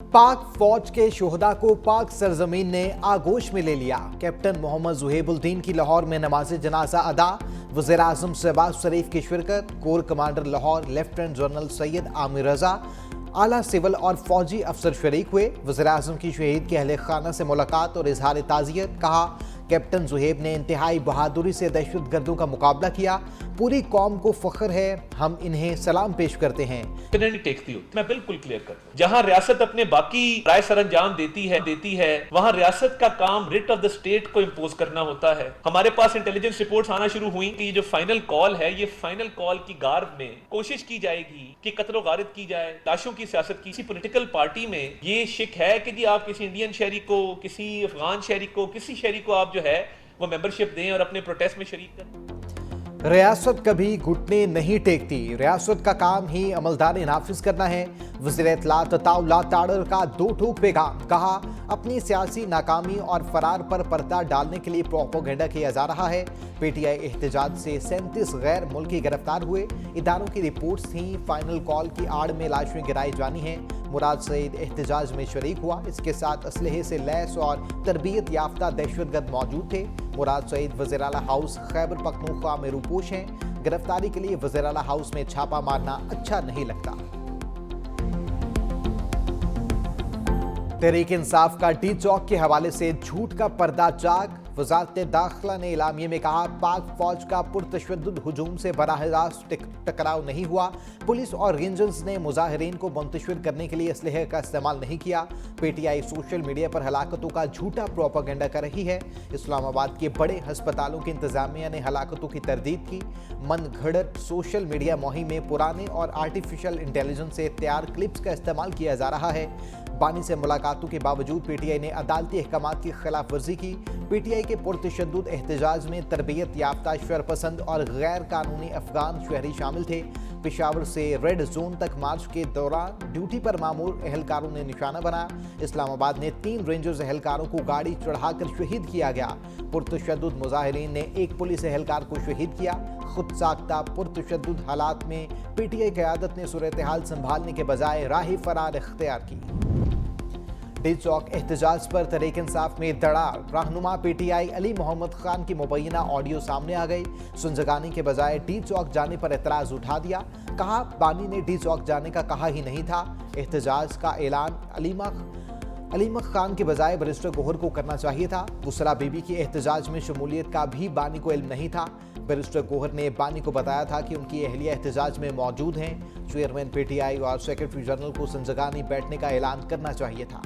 पाक फौज के शोहदा को पाक सरजमीन ने आगोश में ले लिया। कैप्टन मोहम्मद जुहेबुद्दीन की लाहौर में नमाज जनाजा अदा। वज़ीर आज़म शहबाज शरीफ की शिरकत। Core commander Lahore lieutenant general Syed Aamir Raza, आला सिविल और फौजी अफसर शरीक हुए। वज़ीर आज़म की शहीद के अहले खाना से मुलाकात और इजहार ताज़ियत। कहा, कैप्टन जुहेब ने इंतहाई बहादुरी से दहशतगर्दों का मुकाबला किया। पूरी कौम को फख्र है, हम इन्हें सलाम पेश करते हैं। मैं बिल्कुल क्लियर कर दूं, जहां रियासत अपने बाकी राय सरंजाम देती है वहां रियासत का काम रिट ऑफ द स्टेट को इंपोज करना होता है। हमारे पास इंटेलिजेंस रिपोर्ट्स आना शुरू हुई कि ये जो फाइनल कॉल है, ये फाइनल कॉल की गार्ब में कोशिश की जाएगी कि कत्ल गारिद की जाए, लाशों की सियासत की। किसी पॉलिटिकल पार्टी में ये शिक है कि जी आप किसी इंडियन शहरी को, किसी अफगान शहरी को, किसी शहरी को आप जो है वो मेंबरशिप दें और अपने प्रोटेस्ट में शरीक करें। रियासत कभी घुटने नहीं टेकती, रियासत का काम ही अमलदारी नाफिज करना है। वज़ीर इत्तलात अताउल्लाह ताड़र का दो ठोक पैगाम। कहा, अपनी सियासी नाकामी और फरार पर पर्दा डालने के लिए प्रोपेगेंडा किया जा रहा है। पीटीआई एहतजाज से 37 गैर मुल्की गिरफ्तार हुए। इदारों की रिपोर्ट्स थी, फाइनल कॉल की आड़ में लाशें गिराई जानी हैं। मुराद सईद एहतजाज में शरीक हुआ। इसके साथ असलहे से लैस और तरबियत याफ्ता दहशतगर्द मौजूद थे। मुराद सईद वज़ीर आला हाउस खैबर पख्तूनख्वा में रूपोश हैं। गिरफ्तारी के लिए वज़ीर आला हाउस में छापा मारना अच्छा नहीं लगता। तहरीक इंसाफ का डी चौक के हवाले से झूठ का पर्दा चाक। वज़ारत दाखिला ने इलामिये में कहा, पाक फौज का पुरतशद्दुद हुजूम से बराह रास्त टकराव नहीं हुआ। पुलिस और रेंजर्स ने मुजाहिरीन को मुंतशिर करने के लिए असलहे का इस्तेमाल नहीं किया। पीटीआई सोशल मीडिया पर हलाकतों का झूठा प्रोपेगेंडा कर रही है। इस्लामाबाद के बड़े हस्पतालों की इंतजामिया ने हलाकतों की तरदीद की। मन घड़त सोशल मीडिया मुहिम में पुराने और आर्टिफिशियल इंटेलिजेंस से तैयार क्लिप्स का इस्तेमाल किया जा रहा है। बानी से मुलाकातों के बावजूद पीटीआई ने अदालती अहकामात की खिलाफ वर्जी की। पीटीआई के पुरतशद्दुद एहतजाज में तरबियत याफ्ता शरपसंद और गैर कानूनी अफगान शहरी शामिल थे। पेशावर से रेड जोन तक मार्च के दौरान ड्यूटी पर मामूर एहलकारों ने निशाना बनाया। इस्लामाबाद में 3 रेंजर्स एहलकारों को गाड़ी चढ़ाकर शहीद किया गया। पुरतशद्दुद मुजाहिरीन ने एक पुलिस एहलकार को शहीद किया। खुद साख्ता पुरतशद्दुद हालात में पीटीआई क़यादत ने सूरत हाल संभालने के बजाय राह फरार इख्तियार की। डी चौक एहतजाज पर तहरीक इंसाफ में दरार। रहनुमा पीटीआई अली मोहम्मद खान की मुबैना ऑडियो सामने आ गई। सुनजगानी के बजाय डी चौक जाने पर एतराज उठा दिया। कहा, बानी ने डी चौक जाने का कहा ही नहीं था। एहतजाज का ऐलान अलीमक खान के बजाय बैरिस्टर गोहर को करना चाहिए था। बुसरा बीबी की एहतजाज में शमूलियत का भी बानी को इल्म नहीं था। बैरिस्टर गोहर ने बानी को बताया था कि उनकी अहलिया एहतजाज में मौजूद हैं। चेयरमैन पीटीआई और सेक्रेटरी जनरल को सुनजगानी बैठने का ऐलान करना चाहिए था।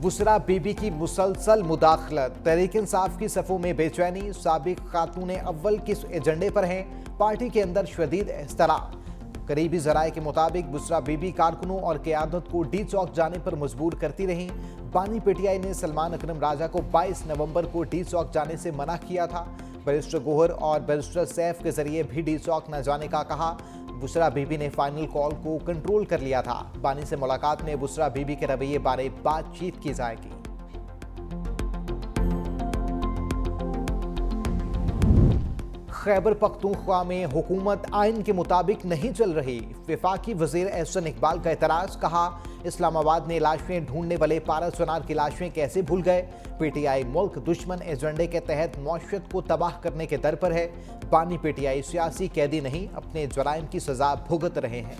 बुसरा बीबी की मुसलसल मुदाखलत। तहरीक इंसाफ की सफ़ों में बेचैनी। साबिक खातून अव्वल किस एजेंडे पर हैं? पार्टी के अंदर शदीद एस्तराब। करीबी जराये के मुताबिक बुसरा बीबी कारकुनों और क़यादत को डी चौक जाने पर मजबूर करती रहीं। बानी पीटीआई ने सलमान अकरम राजा को 22 नवंबर को डी चौक जाने से मना किया था। बैरिस्टर गोहर और बैरिस्टर सैफ के जरिए भी डी चौक न जाने का कहा। बुसरा बीबी ने फाइनल कॉल को कंट्रोल कर लिया था। बानी से मुलाकात में बुसरा बीबी के रवैये बारे बातचीत की जाएगी। खैबर पख्तूनख्वा में हुकूमत आइन के मुताबिक नहीं चल रही। वफाकी वजीर एहसन इकबाल का एतराज। कहा, इस्लामाबाद में लाशें ढूंढने वाले पारा सुनार की लाशें कैसे भूल गए? पीटीआई मुल्क दुश्मन एजेंडे के तहत मौशरत को तबाह करने के दर पर है। बानी पीटीआई सियासी कैदी नहीं, अपने जुराइम की सजा भुगत रहे हैं।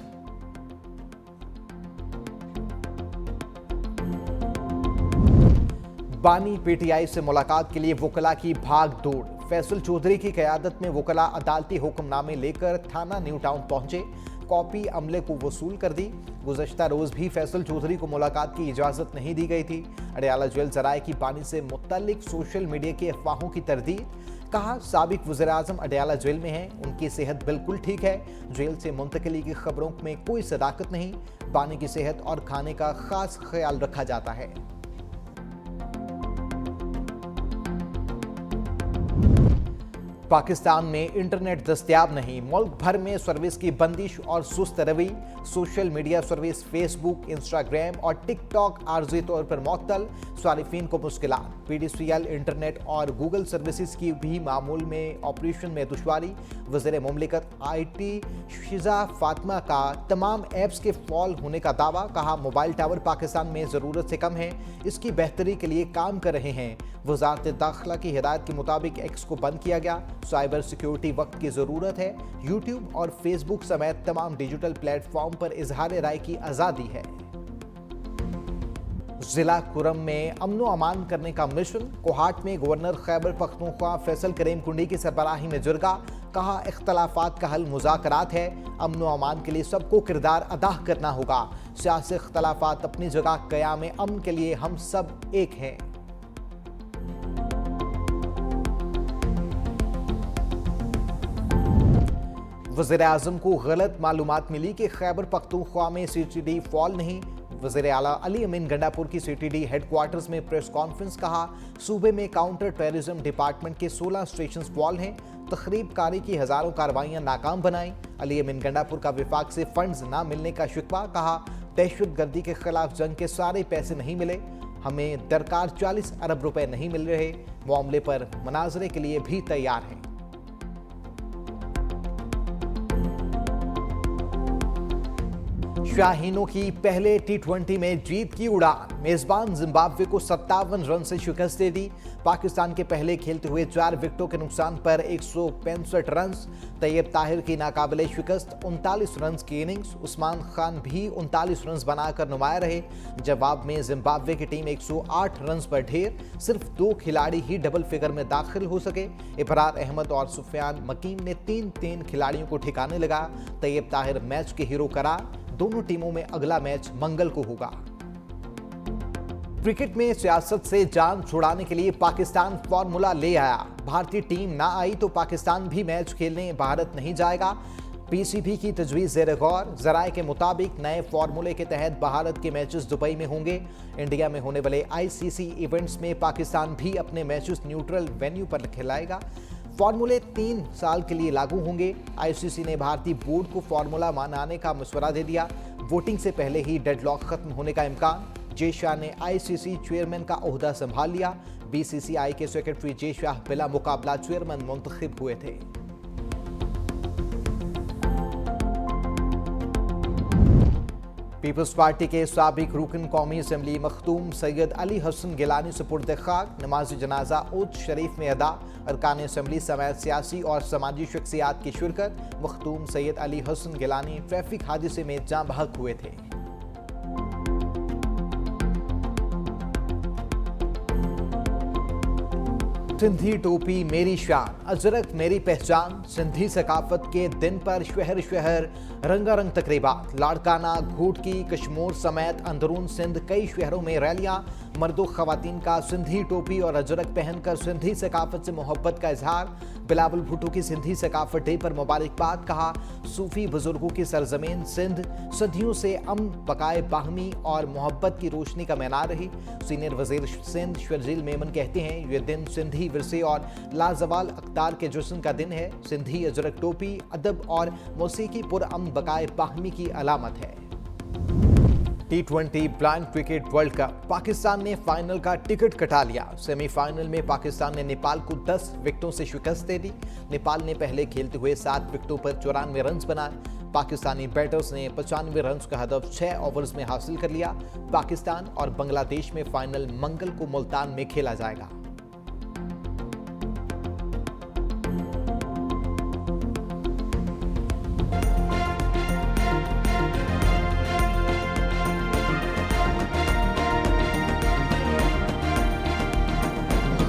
बानी पीटीआई से मुलाकात के लिए वकला की भाग दौड़। फैसल चौधरी की क़यादत में वकला अदालती हुक्मनामे लेकर थाना न्यू टाउन पहुंचे। कॉपी अमले को वसूल कर दी। गुज़श्ता रोज़ भी फैसल चौधरी को मुलाकात की इजाज़त नहीं दी गई थी। अडयाला जेल जराये की बानी से मुत्तल्लिक सोशल मीडिया की अफवाहों की तरदीद। कहा, साबिक वज़ीर आज़म अडयाला जेल में हैं, उनकी सेहत बिल्कुल ठीक है। जेल से मुंतकली की खबरों में कोई सदाकत नहीं। बानी की सेहत और खाने का खास ख्याल रखा जाता है। पाकिस्तान में इंटरनेट दस्तयाब नहीं, मुल्क भर में सर्विस की बंदिश और सुस्त रवि। Social media service Facebook, Instagram और टिकटॉक आर्जी तौर पर मुअत्तल, सारिफिन को मुश्किलात। PDCL इंटरनेट और गूगल सर्विसेज की भी मामूल में ऑपरेशन में दुश्वारी। वज़ीर मुमलिकत IT शिजा फातिमा का तमाम ऐप्स के फॉल होने का दावा, कहा मोबाइल टावर पाकिस्तान में ज़रूरत से कम है, इसकी बेहतरी के लिए काम कर रहे हैं। वज़ारत दाखिला की हिदायत के मुताबिक एक्स को बंद किया गया। साइबर सिक्योरिटी वक्त की ज़रूरत है। यूट्यूब और फेसबुक समेत तमाम डिजिटल प्लेटफॉर्म पर इजहार राय की आज़ादी है। जिला कुरम में अमनो अमान करने का मिशन। कोहाट में गवर्नर खैबर पख्तूनख्वा फैसल करीम कुंडी की सरबराही में जुर्गा, कहा इख्तलाफात का हल मुज़ाकरात है, अमनो अमान के लिए सबको किरदार अदा करना होगा। सियासी इख्तलाफात अपनी जगह, क़याम अमन के लिए हम सब एक हैं। वज़ीर-ए-आज़म को गलत मालूमात मिली कि खैबर पख्तूनख्वा में CTD फॉल नहीं। वज़ीर आला अली अमीन गंडापुर की CTD हेडक्वार्टर्स में प्रेस कॉन्फ्रेंस, कहा सूबे में काउंटर टेररिज्म डिपार्टमेंट के 16 स्टेशन फॉल हैं। तखरीब कारी की हज़ारों कार्रवाइयाँ नाकाम बनाई। अली अमीन गंडापुर का विफाक से फंड्स ना मिलने का शिकवा, कहा दहशत गर्दी के खिलाफ जंग के सारे पैसे नहीं मिले, हमें दरकार 40 अरब रुपए नहीं मिल रहे, मामले पर मनाजरे के लिए भी तैयार हैं। शाहीनों की पहले T20 में जीत की उड़ान। मेजबान जिम्बाब्वे को 57 रन से शिकस्त दे दी। पाकिस्तान के पहले खेलते हुए 4 विकेटों के नुकसान पर 165 रन। तैयब ताहिर की नाकाबिले शिकस्त 39 रन की इनिंग्स। उस्मान खान भी 39 रन बनाकर नुमाया रहे। जवाब में जिम्बाब्वे की टीम 108 रन पर ढेर। सिर्फ 2 खिलाड़ी ही डबल फिगर में दाखिल हो सके। इबरार अहमद और सुफियान मकीम ने 3-3 खिलाड़ियों को ठिकाने लगा। तैयब ताहिर मैच के हीरो करार। दोनों टीमों में अगला मैच मंगल को होगा। क्रिकेट में सियासत से जान छुड़ाने के लिए पाकिस्तान फॉर्मूला ले आया। भारतीय टीम ना आई तो पाकिस्तान भी मैच खेलने भारत नहीं जाएगा। PCB की तजवीज़ ज़ेर गौर। ज़राए के मुताबिक नए फॉर्मूले के तहत भारत के मैचेस दुबई में होंगे। इंडिया में होने वाले ICC इवेंट्स में पाकिस्तान भी अपने मैचेस न्यूट्रल वेन्यू पर खिलाएगा। फॉर्मूले 3 साल के लिए लागू होंगे। ICC ने भारतीय बोर्ड को फॉर्मूला मनाने का मशवरा दे दिया। वोटिंग से पहले ही डेडलॉक खत्म होने का इम्कान। जय शाह ने ICC चेयरमैन का ओहदा संभाल लिया। BCCI के सेक्रेटरी जय शाह बिला मुकाबला चेयरमैन मुंतखब हुए थे। पीपल्स पार्टी के साबिक रुकन कौमी असम्बली मखदूम सैयद अली हसन गिलानी सुपुर्द खाक। नमाज जनाजा उर्द शरीफ में अदा। अरकान असम्बली समेत सियासी और समाजी शख्सियात की शिरकत। मखदूम सैयद अली हसन गिलानी ट्रैफिक हादसे में जाँ बहक हुए थे। सिंधी टोपी मेरी शान, अजरक मेरी पहचान। सिंधी सकाफत के दिन पर शहर शहर रंगारंग तकरीबात। लाड़काना, घोटकी, कश्मीर समेत अंदरून सिंध कई शहरों में रैलियां। मर्दों खवातीन का सिंधी टोपी और अजरक पहनकर सिंधी सकाफत से मोहब्बत का इजहार। बिलावल भुट्टो की सिंधी सकाफत डे पर मुबारकबाद, कहा सूफी बुजुर्गों की सरजमीन सिंध सदियों से अमन, बकाए, बाहमी और मोहब्बत की रोशनी का मीनार रही। सीनियर वजीर सिंध शर्जील मेमन कहते हैं, ये दिन सिंधी विरसे और लाजवाल अक़दार के जुस्न का दिन है। सिंधी अजरक टोपी अदब और मौसीकी पुरअमन, बकाए, बाहमी की अलामत है। T20 blind cricket world cup. Pakistan ने फाइनल का टिकट कटा लिया। सेमीफाइनल में पाकिस्तान ने नेपाल को 10 विकेटों से शिकस्त दे दी। नेपाल ने पहले खेलते हुए 7 विकेटों पर 94 रन बनाए। पाकिस्तानी बैटर्स ने 95 रन का हदफ 6 ओवर्स में हासिल कर लिया। पाकिस्तान और बांग्लादेश में फाइनल मंगल को मुल्तान में खेला जाएगा।